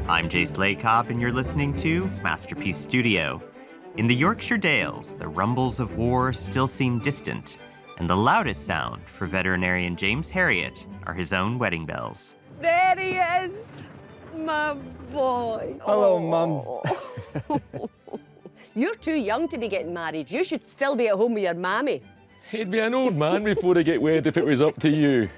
I'm Jace Laycock, and you're listening to Masterpiece Studio. In the Yorkshire Dales, the rumbles of war still seem distant, and the loudest sound for veterinarian James Herriot are his own wedding bells. There he is, my boy. Hello, Mum. You're too young to be getting married. You should still be at home with your mammy. He'd be an old man before I get wed if it was up to you.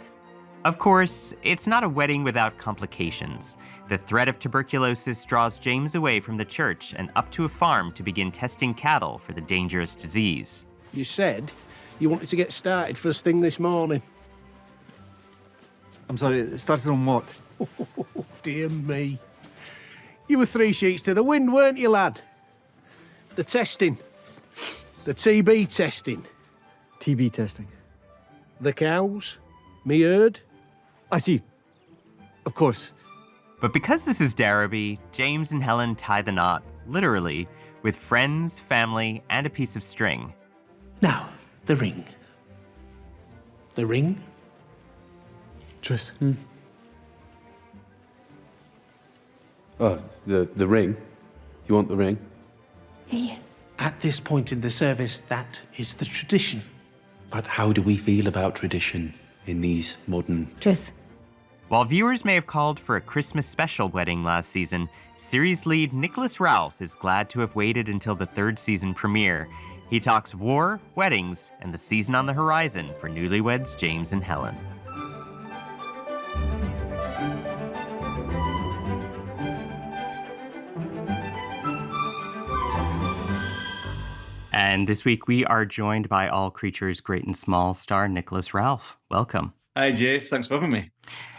Of course, it's not a wedding without complications. The threat of tuberculosis draws James away from the church and up to a farm to begin testing cattle for the dangerous disease. You said you wanted to get started first thing this morning. I'm sorry, started on what? Oh, dear me. You were 3 sheets to the wind, weren't you, lad? The testing. The TB testing. TB testing. The cows. Me herd. I see. Of course. But because this is Darrowby, James and Helen tie the knot, literally, with friends, family, and a piece of string. Now, the ring. The ring? Tris. Oh, the ring? You want the ring? Here. At this point in the service, that is the tradition. But how do we feel about tradition in these modern... Tris. While viewers may have called for a Christmas special wedding last season, series lead Nicholas Ralph is glad to have waited until the 3rd season premiere. He talks war, weddings, and the season on the horizon for newlyweds James and Helen. And this week we are joined by All Creatures Great and Small star Nicholas Ralph. Welcome. Hi, Jace. Thanks for having me.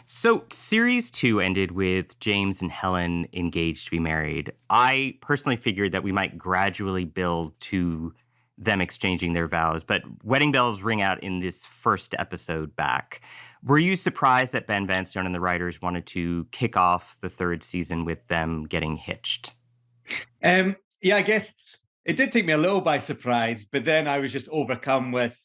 So, series 2 ended with James and Helen engaged to be married. I personally figured that we might gradually build to them exchanging their vows, but wedding bells ring out in this first episode back. Were you surprised that Ben Vanstone and the writers wanted to kick off the 3rd season with them getting hitched? Yeah, I guess it did take me a little by surprise, but then I was just overcome with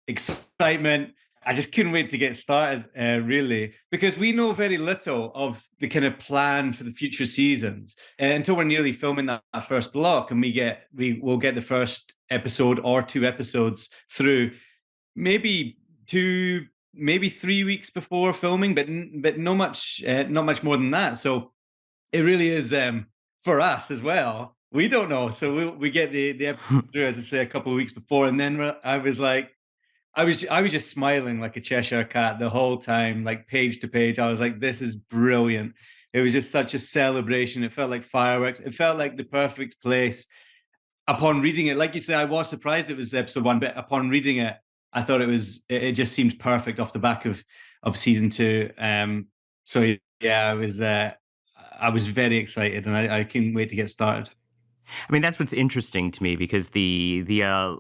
excitement. I just couldn't wait to get started, really, because we know very little of the kind of plan for the future seasons until we're nearly filming that first block, and we'll get the first episode or 2 episodes through, maybe 3 weeks before filming, but not much more than that. So it really is for us as well. We don't know, so we get the episode through, as I say, a couple of weeks before, and then I was just smiling like a Cheshire cat the whole time, like page to page. I was like, this is brilliant. It was just such a celebration. It felt like fireworks. It felt like the perfect place. Upon reading it, like you said, I was surprised it was episode 1, but upon reading it, I thought it just seemed perfect off the back of season 2. So yeah, I was very excited, and I couldn't wait to get started. I mean, that's what's interesting to me, because the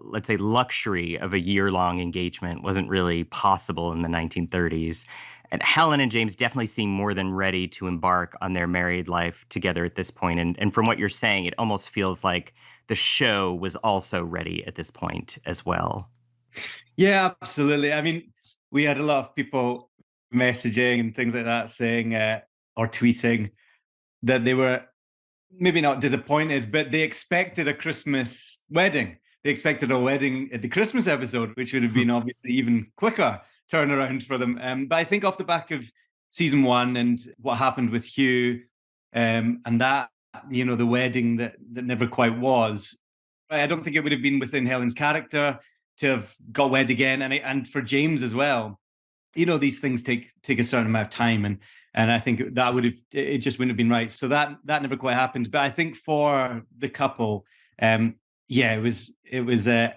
let's say, luxury of a year-long engagement wasn't really possible in the 1930s. And Helen and James definitely seem more than ready to embark on their married life together at this point. And from what you're saying, it almost feels like the show was also ready at this point as well. Yeah, absolutely. I mean, we had a lot of people messaging and things like that saying or tweeting that they were maybe not disappointed, but they expected a Christmas wedding. They expected a wedding at the Christmas episode, which would have been obviously even quicker turnaround for them. But I think off the back of season 1 and what happened with Hugh, and that, the wedding that never quite was, I don't think it would have been within Helen's character to have got wed again, and for James as well. These things take a certain amount of time, and I think it just wouldn't have been right. So that never quite happened. But I think for the couple, it was a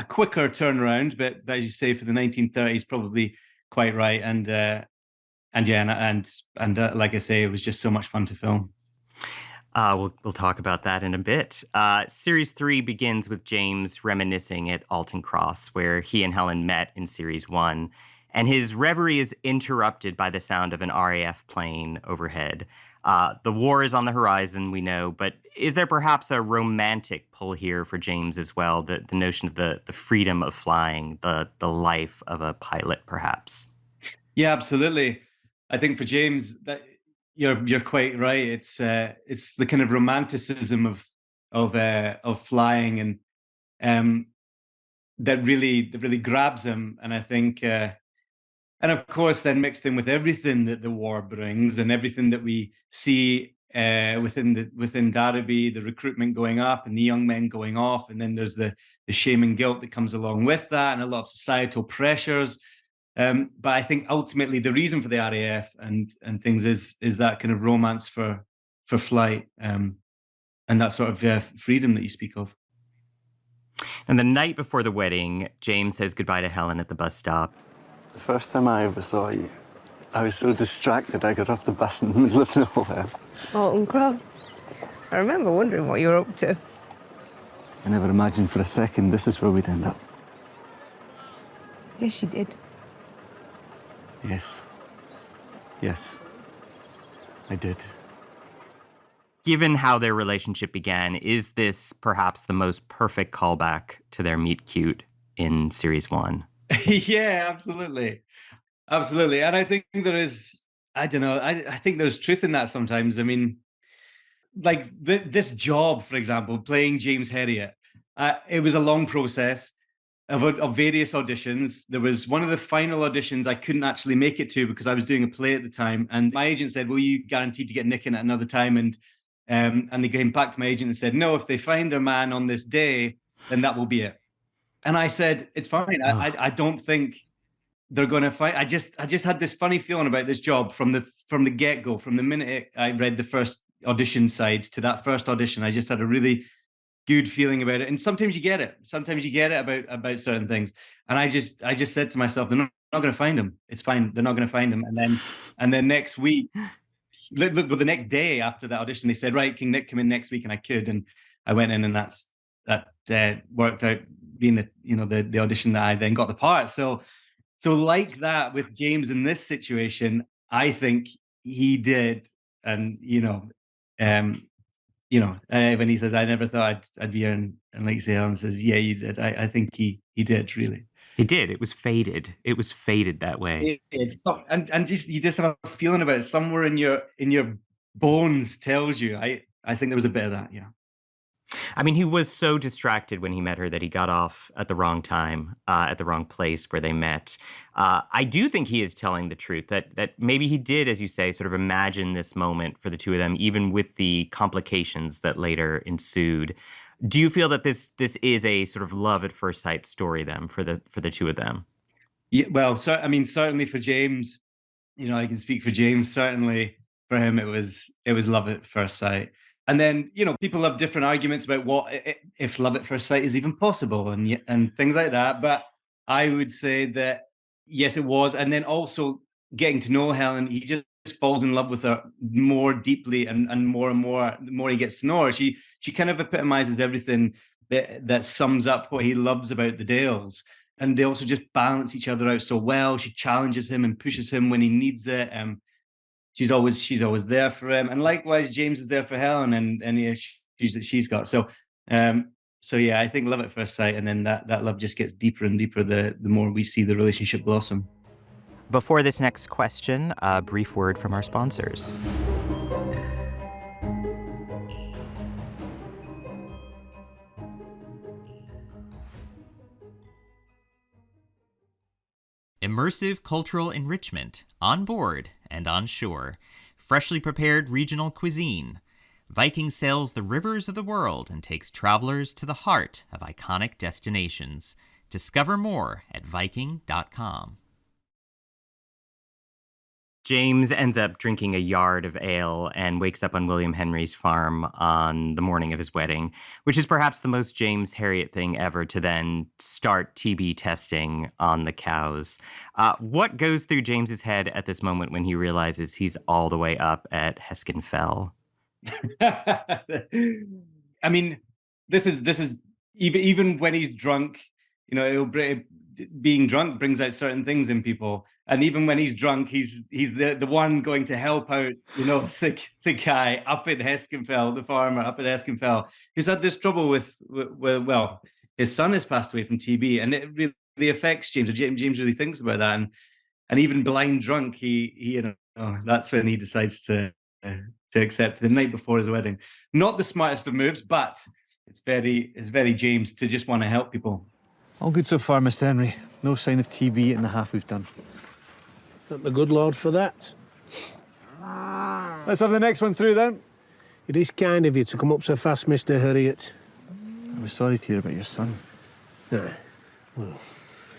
quicker turnaround. But as you say, for the 1930s, probably quite right. And like I say, it was just so much fun to film. We'll talk about that in a bit. Series 3 begins with James reminiscing at Alton Cross, where he and Helen met in Series 1. And his reverie is interrupted by the sound of an RAF plane overhead. The war is on the horizon, we know, but is there perhaps a romantic pull here for James as well? The notion of the freedom of flying, the life of a pilot, perhaps? Yeah, absolutely. I think for James, that you're quite right. It's the kind of romanticism of flying, and that really grabs him. And I think, and of course, then mixed in with everything that the war brings and everything that we see within Derby, the recruitment going up and the young men going off, and then there's the shame and guilt that comes along with that, and a lot of societal pressures. But I think ultimately the reason for the RAF and things is that kind of romance for flight, and that sort of freedom that you speak of. And the night before the wedding, James says goodbye to Helen at the bus stop. The first time I ever saw you, I was so distracted I got off the bus in the middle of nowhere. Alton Cross. I remember wondering what you were up to. I never imagined for a second this is where we'd end up. Yes, you did. Yes. Yes. I did. Given how their relationship began, is this perhaps the most perfect callback to their meet cute in series 1? Yeah, absolutely. Absolutely. And I think there is, I don't know, I think there's truth in that sometimes. I mean, like this job, for example, playing James Herriot, it was a long process of various auditions. There was one of the final auditions I couldn't actually make it to because I was doing a play at the time. And my agent said, "Well, you guaranteed to get Nick in at another time?" And they came back to my agent and said, "No, if they find their man on this day, then that will be it." And I said, "It's fine. I don't think they're going to find." I just had this funny feeling about this job from the get-go, from the minute I read the first audition side to that first audition. I just had a really good feeling about it. And sometimes you get it. Sometimes you get it about certain things. And I just said to myself, they're not going to find him. It's fine. They're not going to find him. And then next week, look, the next day after that audition, they said, "Right, can Nick come in next week?" And I could. And I went in, and that worked out being the audition that I then got the part. So like that with James in this situation, I think he did. And when he says, "I never thought I'd be here," and like you say, Alan says, "Yeah, you did." I think he did, really. He did. It was fated. It was fated that way. And you just have a feeling about it somewhere in your bones tells you. I think there was a bit of that, yeah. I mean, he was so distracted when he met her that he got off at the wrong time, at the wrong place where they met. I do think he is telling the truth, that maybe he did, as you say, sort of imagine this moment for the two of them, even with the complications that later ensued. Do you feel that this is a sort of love at first sight story then for the two of them? Yeah, well, certainly for James, I can speak for James. Certainly for him, it was love at first sight. And then, people have different arguments about what if love at first sight is even possible and things like that. But I would say that, yes, it was. And then also getting to know Helen, he just falls in love with her more deeply and more the more he gets to know her. She kind of epitomizes everything that sums up what he loves about the Dales. And they also just balance each other out so well. She challenges him and pushes him when he needs it. She's always there for him, and likewise James is there for Helen and any issues that she's got. So yeah, I think love at first sight, and then that love just gets deeper and deeper the more we see the relationship blossom. Before this next question, a brief word from our sponsors. Immersive cultural enrichment on board and on shore. Freshly prepared regional cuisine. Viking sails the rivers of the world and takes travelers to the heart of iconic destinations. Discover more at Viking.com. James ends up drinking a yard of ale and wakes up on William Henry's farm on the morning of his wedding, which is perhaps the most James Herriot thing ever, to then start TB testing on the cows. What goes through James's head at this moment when he realizes he's all the way up at Heskin Fell? I mean, this is even when he's drunk, being drunk brings out certain things in people. And even when he's drunk, he's the one going to help out, the guy up at Heskinfell, the farmer up at Heskinfell, who's had this trouble with his son has passed away from TB, and it really affects James. James really thinks about that, and even blind drunk, he that's when he decides to accept the night before his wedding. Not the smartest of moves, but it's very James to just want to help people. All good so far, Mr. Henry. No sign of TB in the half we've done. Thank the good Lord for that. Let's have the next one through then. It is kind of you to come up so fast, Mr. Harriet. I was sorry to hear about your son. Well,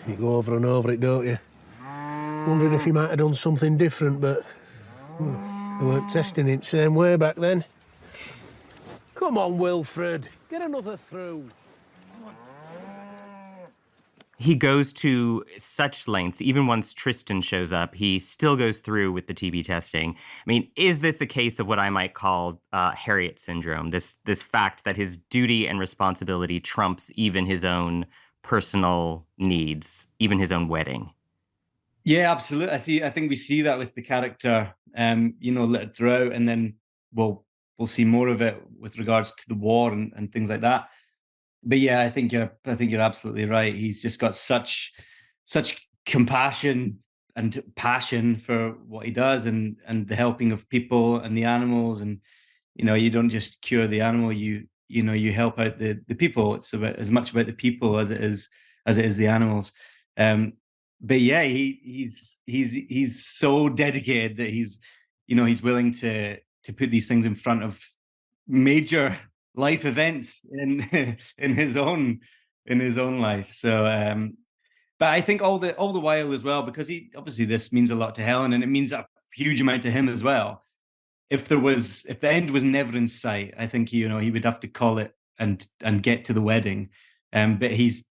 you go over and over it, don't you? Wondering if he might have done something different, but they weren't testing it same way back then. Come on, Wilfred, get another through. He goes to such lengths, even once Tristan shows up, he still goes through with the TB testing. I mean, is this a case of what I might call Harriet syndrome? This fact that his duty and responsibility trumps even his own personal needs, even his own wedding? Yeah, absolutely. I think we see that with the character, littered throughout, and then we'll see more of it with regards to the war and things like that. But yeah, I think you're absolutely right. He's just got such compassion and passion for what he does, and the helping of people and the animals. And you don't just cure the animal, you help out the people. It's about as much about the people as it is the animals. But yeah, he's so dedicated that he's willing to put these things in front of major life events in his own life. So but I think all the while as well, because obviously this means a lot to Helen, and it means a huge amount to him as well. If the end was never in sight, I think he would have to call it and get to the wedding. But he's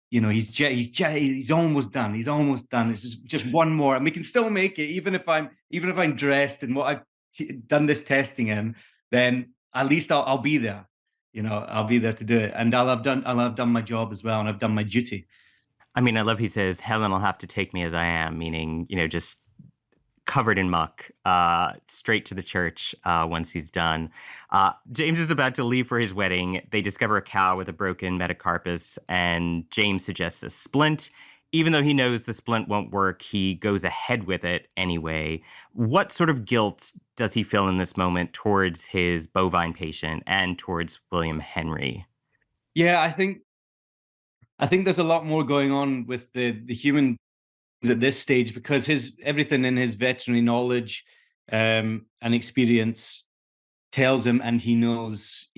almost done. He's almost done. It's just one more, and we can still make it. Even if I'm dressed in what I've done this testing in, then at least I'll be there. I'll be there to do it, and I'll have done my job as well, and I've done my duty. I mean, I love he says, Helen will have to take me as I am, meaning, just covered in muck, straight to the church once he's done. James is about to leave for his wedding. They discover a cow with a broken metacarpus, and James suggests a splint. Even though he knows the splint won't work, he goes ahead with it anyway. What sort of guilt does he feel in this moment towards his bovine patient and towards William Henry? Yeah, I think there's a lot more going on with the human at this stage, because everything in his veterinary knowledge and experience tells him, and he knows,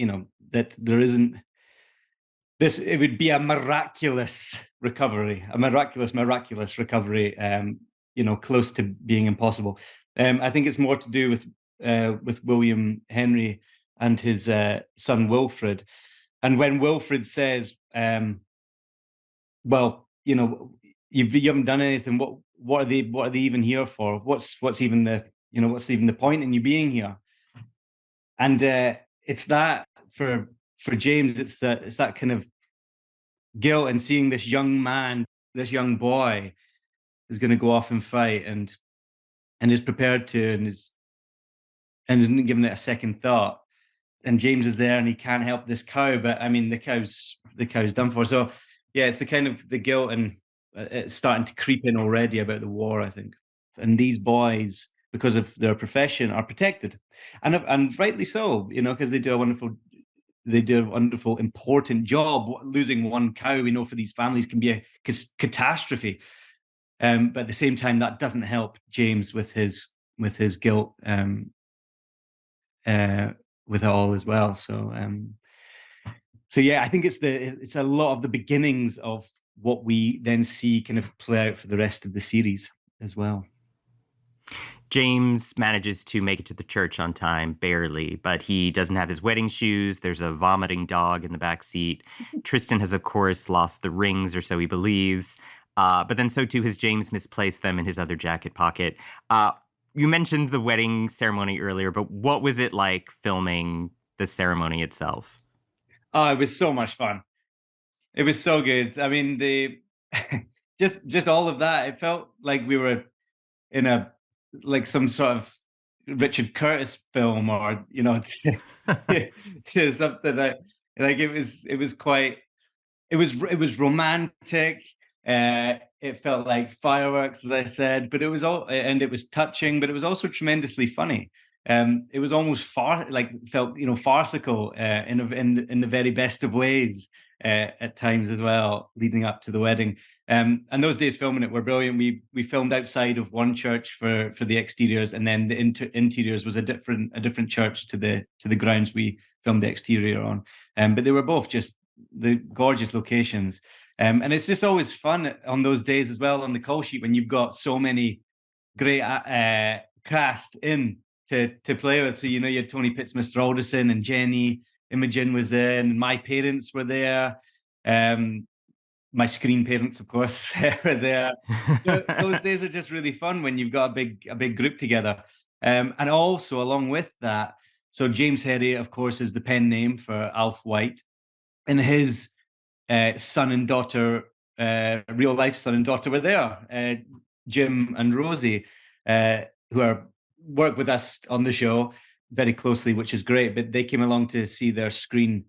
that there isn't this. It would be a miraculous recovery, close to being impossible. I think it's more to do with William Henry and his son Wilfred. And when Wilfred says, well, you haven't done anything. What are they even here for? What's even the point in you being here? And it's that for James, it's that kind of guilt, and seeing this young man, this young boy, is going to go off and fight, and is prepared to, and isn't giving it a second thought. And James is there, and he can't help this cow, but I mean the cow's done for. So yeah, it's the kind of the guilt, and it's starting to creep in already about the war, I think. And these boys, because of their profession, are protected, and rightly so, because they do a wonderful, important job. Losing one cow, we know, for these families can be a catastrophe. But at the same time, that doesn't help James with his guilt with it all as well. So yeah, I think it's a lot of the beginnings of what we then see kind of play out for the rest of the series as well. James manages to make it to the church on time, barely, but he doesn't have his wedding shoes. There's a vomiting dog in the back seat. Tristan has, of course, lost the rings, or so he believes. But then so too has James misplaced them in his other jacket pocket. You mentioned the wedding ceremony earlier, but what was it like filming the ceremony itself? Oh, it was so much fun. It was so good. I mean, just all of that. It felt like we were in some sort of Richard Curtis film, or something like it was romantic. It felt like fireworks, as I said, but it was it was touching, but it was also tremendously funny. It was almost felt farcical in the very best of ways at times as well, leading up to the wedding. And those days filming it were brilliant. We filmed outside of one church for the exteriors, and then the interiors was a different church to the grounds we filmed the exterior on. But they were both just the gorgeous locations. And it's just always fun on those days as well on the call sheet when you've got so many great cast in to play with. So, you had Tony Pitts, Mr. Alderson, and Jenny. Imogen was in, and my parents were there. My screen parents, of course, were there. So those days are just really fun when you've got a big group together. And also along with that, so James Herriot, of course, is the pen name for Alf White, and his son and daughter, real life son and daughter, were there. Jim and Rosie, who work with us on the show very closely, which is great. But they came along to see their screen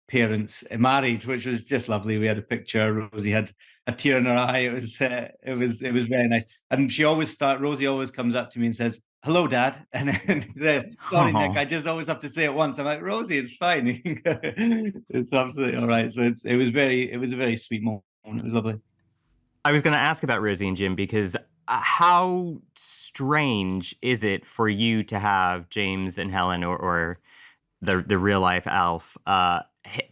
parents married, which was just lovely. We had a picture. Rosie had a tear in her eye. It was very nice. And Rosie always comes up to me and says, "Hello, Dad." And then, "Sorry, Nick, I just always have to say it once." I'm like, "Rosie, it's fine. It's absolutely all right." So it was a very sweet moment. It was lovely. I was going to ask about Rosie and Jim because how strange is it for you to have James and Helen or the real life Alf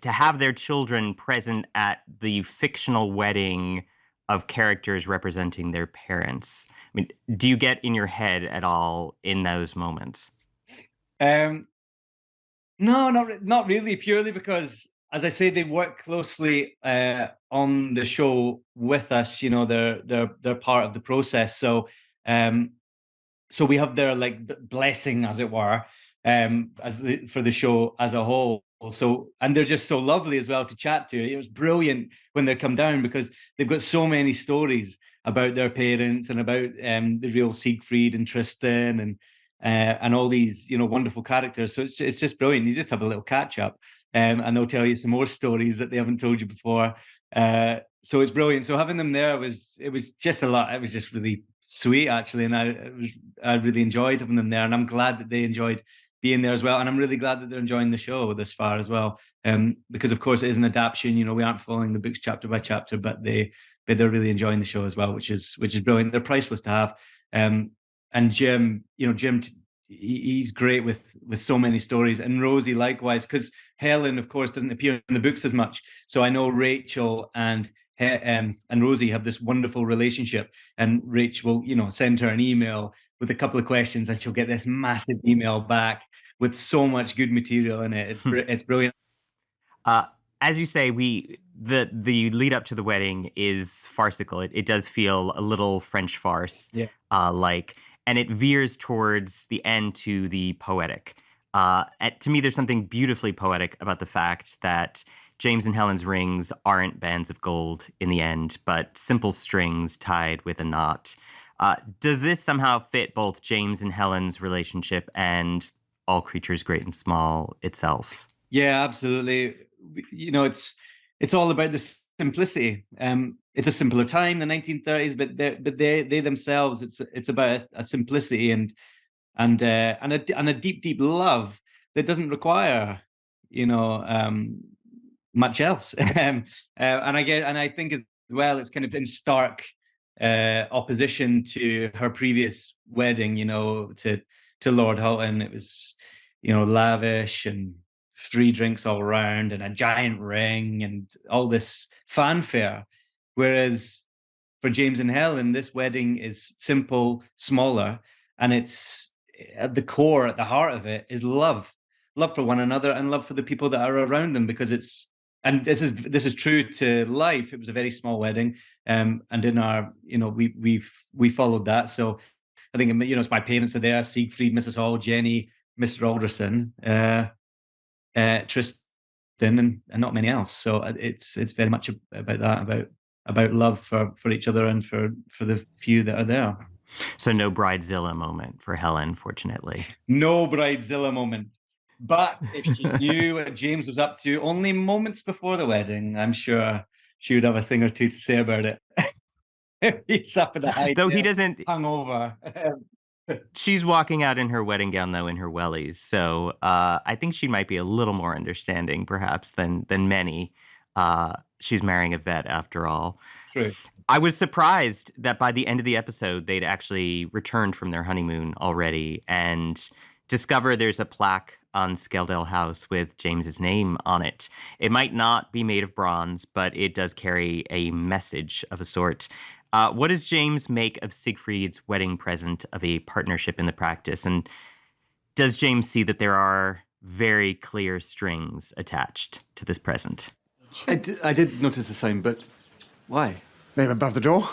to have their children present at the fictional wedding of characters representing their parents? I mean, do you get in your head at all in those moments? No, not really. Purely because, as I say, they work closely on the show with us. They're part of the process. So, so we have their blessing, as it were, for the show as a whole. So, and they're just so lovely as well to chat to. It was brilliant when they come down because they've got so many stories about their parents and about the real Siegfried and Tristan and all these wonderful characters. So it's just brilliant. You just have a little catch up, and they'll tell you some more stories that they haven't told you before. So it's brilliant. So having them there was just a lot. It was just really sweet actually, and I really enjoyed having them there, and I'm glad that they enjoyed being there as well. And I'm really glad that they're enjoying the show this far as well. Because of course it is an adaptation, we aren't following the books chapter by chapter, but they're really enjoying the show as well, which is brilliant. They're priceless to have. And Jim, he's great with so many stories, and Rosie likewise, because Helen, of course, doesn't appear in the books as much. So I know Rachel and Rosie have this wonderful relationship, and Rachel will, send her an email with a couple of questions, and she'll get this massive email back with so much good material in it. It's brilliant. As you say, the lead up to the wedding is farcical. It does feel a little French farce, and it veers towards the end to the poetic. To me, there's something beautifully poetic about the fact that James and Helen's rings aren't bands of gold in the end, but simple strings tied with a knot. Does this somehow fit both James and Helen's relationship and All Creatures Great and Small itself? Yeah, absolutely. It's all about the simplicity. It's a simpler time, the 1930s, but they themselves, it's about a simplicity and a deep love that doesn't require much else. And I think as well, it's kind of in stark opposition to her previous wedding, to Lord Houghton. It was, lavish and free drinks all around and a giant ring and all this fanfare. Whereas for James and Helen, this wedding is simple, smaller, and it's at the core, at the heart of it, is love for one another and love for the people that are around them, because and this is true to life. It was a very small wedding, and in our, we followed that. So I think, it's my parents are there: Siegfried, Mrs. Hall, Jenny, Mr. Alderson, Tristan, and not many else. So it's very much about that, about love for each other and for the few that are there. So no Bridezilla moment for Helen, fortunately. No Bridezilla moment. But if she knew what James was up to only moments before the wedding, I'm sure she would have a thing or two to say about it. He's up in the high Though he chair, doesn't. hungover. She's walking out in her wedding gown, though, in her wellies. So I think she might be a little more understanding, perhaps, than many. She's marrying a vet, after all. True. I was surprised that by the end of the episode, they'd actually returned from their honeymoon already and discover there's a plaque on Skeldale House with James's name on it. It might not be made of bronze, but it does carry a message of a sort. What does James make of Siegfried's wedding present of a partnership in the practice? And does James see that there are very clear strings attached to this present? I did notice the sign, but why? Name above the door.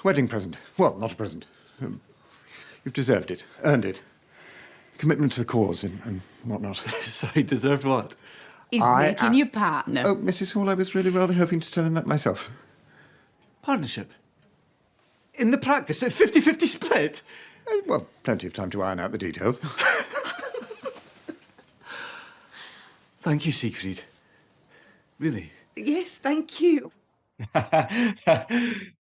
Wedding present. Well, not a present. You've deserved it. Earned it. Commitment to the cause and whatnot. Sorry, deserved what? He's making you partner. Oh, Mrs. Hall, I was really rather hoping to tell him that myself. Partnership? In the practice, a 50-50 split? Well, plenty of time to iron out the details. Thank you, Siegfried. Really? Yes, thank you. Do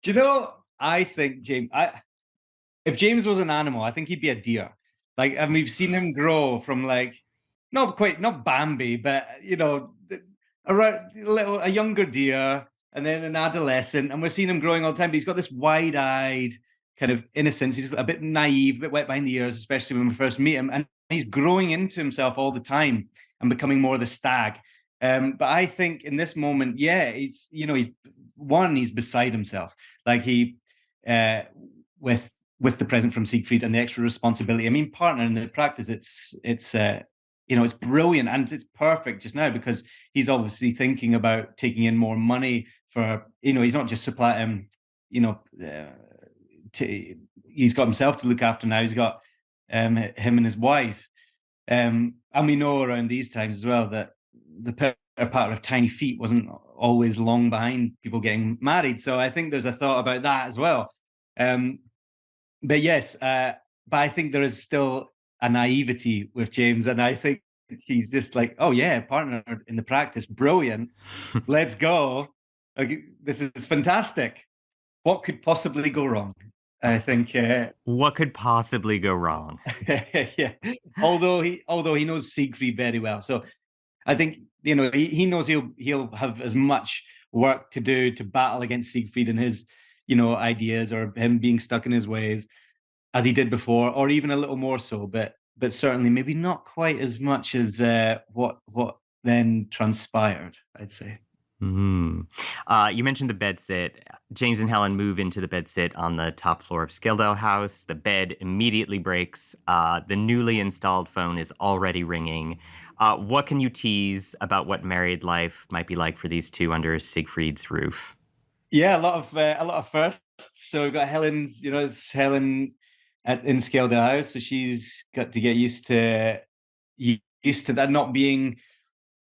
you know, I think if James was an animal, I think he'd be a deer. Like, and we've seen him grow from not Bambi, but a younger deer, and then an adolescent, and we're seeing him growing all the time. But he's got this wide-eyed kind of innocence. He's a bit naive, a bit wet behind the ears, especially when we first meet him, and he's growing into himself all the time and becoming more the stag. But I think in this moment, he's beside himself. Like he, with the present from Siegfried and the extra responsibility. I mean, partner in the practice, it's brilliant and it's perfect just now because he's obviously thinking about taking in more money for, he's not just supplying, he's got himself to look after now. He's got him and his wife. And we know around these times as well that the part of tiny feet wasn't always long behind people getting married. So I think there's a thought about that as well. But yes, but I think there is still a naivety with James, and I think he's just like, oh yeah, partner in the practice, brilliant. Let's go. Okay, this is fantastic. What could possibly go wrong? I think. What could possibly go wrong? Yeah. Although he knows Siegfried very well, so I think he knows he'll have as much work to do to battle against Siegfried and his ideas or him being stuck in his ways as he did before, or even a little more so, but certainly maybe not quite as much as what then transpired, I'd say. Mm-hmm. You mentioned the bedsit. James and Helen move into the bedsit on the top floor of Skeldale House. The bed immediately breaks. The newly installed phone is already ringing. What can you tease about what married life might be like for these two under Siegfried's roof? Yeah, a lot of firsts. So we've got Helen's, it's Helen in Skeldale House, so she's got to get used to that not being,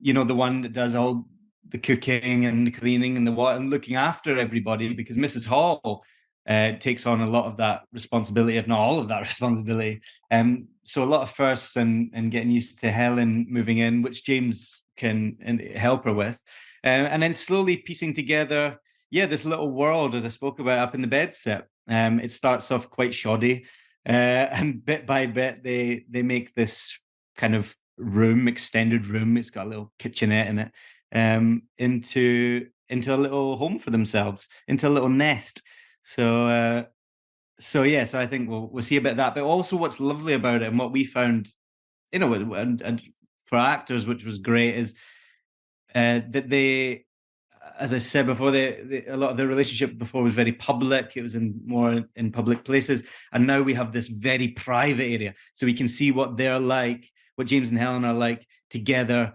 the one that does all the cooking and the cleaning and the water and looking after everybody, because Mrs. Hall takes on a lot of that responsibility, if not all of that responsibility. So a lot of firsts and getting used to Helen moving in, which James can help her with, and then slowly piecing together. Yeah, this little world, as I spoke about, up in the bedsit. It starts off quite shoddy, and bit by bit, they make this kind of extended room. It's got a little kitchenette in it, into a little home for themselves, into a little nest. So I think we'll see a bit of that. But also, what's lovely about it and what we found, and for actors, which was great, is that they, as I said before, a lot of their relationship before was very public. It was more in public places. And now we have this very private area. So we can see what they're like, what James and Helen are like together,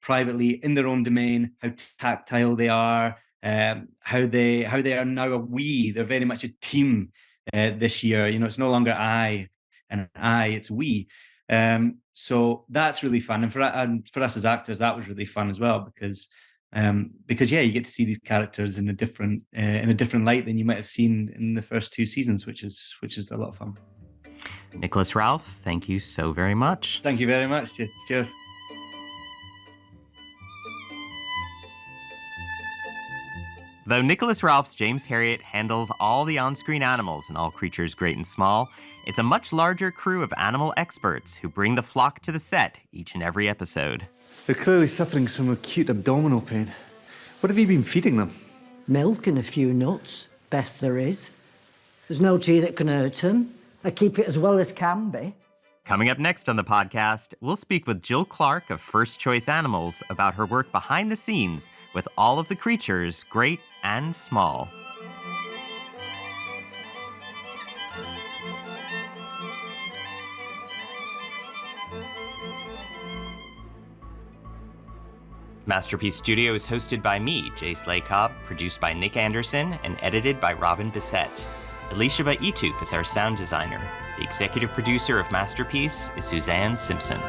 privately, in their own domain, how tactile they are, how they are now a we. They're very much a team this year. It's no longer I and I, it's we. So that's really fun. And for us as actors, that was really fun as well, because you get to see these characters in a different light than you might have seen in the first two seasons, which is a lot of fun. Nicholas Ralph, thank you so very much. Thank you very much. Cheers. Though Nicholas Rolfe's James Herriot handles all the on-screen animals in All Creatures Great and Small, it's a much larger crew of animal experts who bring the flock to the set each and every episode. They're clearly suffering from acute abdominal pain. What have you been feeding them? Milk and a few nuts, best there is. There's no tea that can hurt them. I keep it as well as can be. Coming up next on the podcast, we'll speak with Jill Clark of First Choice Animals about her work behind the scenes with all of the creatures, great and small. Masterpiece Studio is hosted by me, Jace Lacob, produced by Nick Anderson, and edited by Robin Bissett. Alicia Baituk is our sound designer. The executive producer of Masterpiece is Suzanne Simpson.